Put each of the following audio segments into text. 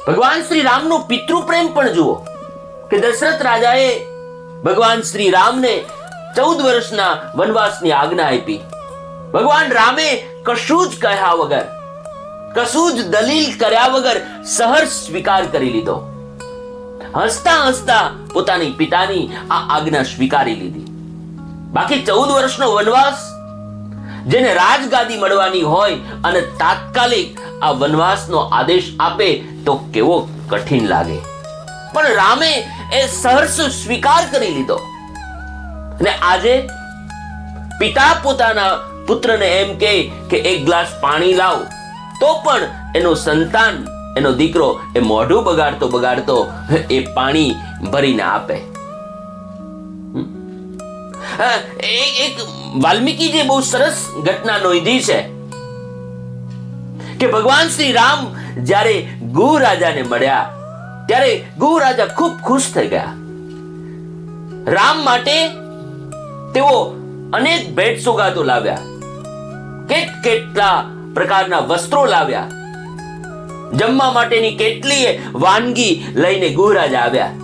ભગવાન શ્રી રામનો પિતૃ પ્રેમ પણ જુઓ કે દશરથ રાજાએ ભગવાન શ્રી રામને 14 વર્ષના વનવાસની આજ્ઞા આપી. ભગવાન રામે કશું જ કહ્યા વગર, કશું જ દલીલ કર્યા વગર સહર્ષ સ્વીકાર કરી લીધો. હસતા હસતા પોતાની પિતાની આ આજ્ઞા સ્વીકારી લીધી. બાકી 14 વર્ષનો વનવાસ, જેને રાજગાદી મળવાની હોય અને તાત્કાલિક આ વનવાસનો આદેશ આપે તો કેવો કઠિન લાગે. પણ રામે એ સહર્ષ સ્વીકાર કરી લીધો. અને આજે પિતા પોતાના પુત્રને એમ કહે કે એક ગ્લાસ પાણી લાવ, તો પણ એનો સંતાન, એનો દીકરો એ મોઢું બગાડતો બગાડતો એ પાણી ભરીને આપે. એક વાલ્મીકીજીએ બહુ સરસ ઘટના નોંધી છે કે ભગવાન શ્રી રામ જ્યારે ગુહ રાજાને મળ્યા ત્યારે ગુહ રાજા ખૂબ ખુશ થઈ ગયા. રામ માટે તેઓ અનેક ભેટ સોગાદો લાવ્યા, કેટલા પ્રકારના વસ્ત્રો લાવ્યા, જમવા માટેની કેટલીય વાનગી લઈને ગુહ રાજા આવ્યા.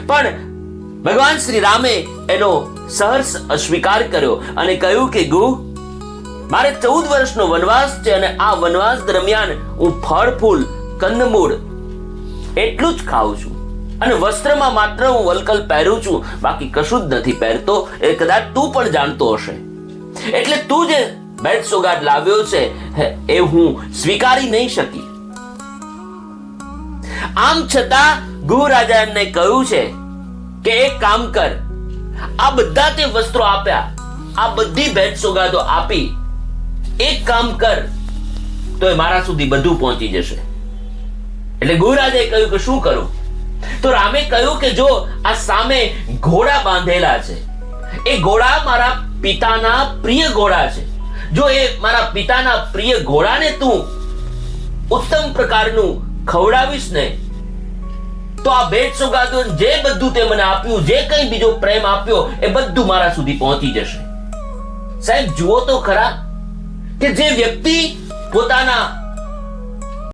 પણ ભગવાન શ્રી રામે એનો સહર્ષ અસ્વીકાર કર્યો અને કહ્યું કે ગુહ, મારે 14 વર્ષનો વનવાસ છે અને આ વનવાસ દરમિયાન હું ફળ ફૂલ, કંદમૂળ એટલું જ ખાઉં છું અને વસ્ત્રમાં માત્ર હું વલકલ પહેરું છું, બાકી કશું જ નથી પહેરતો. એ કદાચ તું પણ જાણતો હશે. એટલે તું જે ભેટ સોગાદ લાવ્યો છે એ હું સ્વીકારી નહીં શકી. આમ છતાં ગુહ રાજાને કહ્યું છે કે એક કામ કર, આ બધા તે વસ્ત્રો આપ્યા, આ બધી ભેટ સોગાદો આપી, એક કામ કર તો એ મારા સુધી બધું પહોંચી જશે. એટલે ગુહ રાજાએ કહ્યું કે શું કરું? તો રામે કહ્યું કે જો આ સામે ઘોડા બાંધેલા છે, એ ઘોડા મારા પિતાના પ્રિય ઘોડા છે. જો એ મારા પિતાના પ્રિય ઘોડાને તું ઉત્તમ પ્રકારનું ખવડાવીશ ને, તો આ ભેટ સોગાદો જે બધું તે મને આપ્યું, જે કંઈ બીજો પ્રેમ આપ્યો, એ બધું મારા સુધી પહોંચી જશે. સાહેબ જુઓ તો ખરા કે જે વ્યક્તિ પોતાના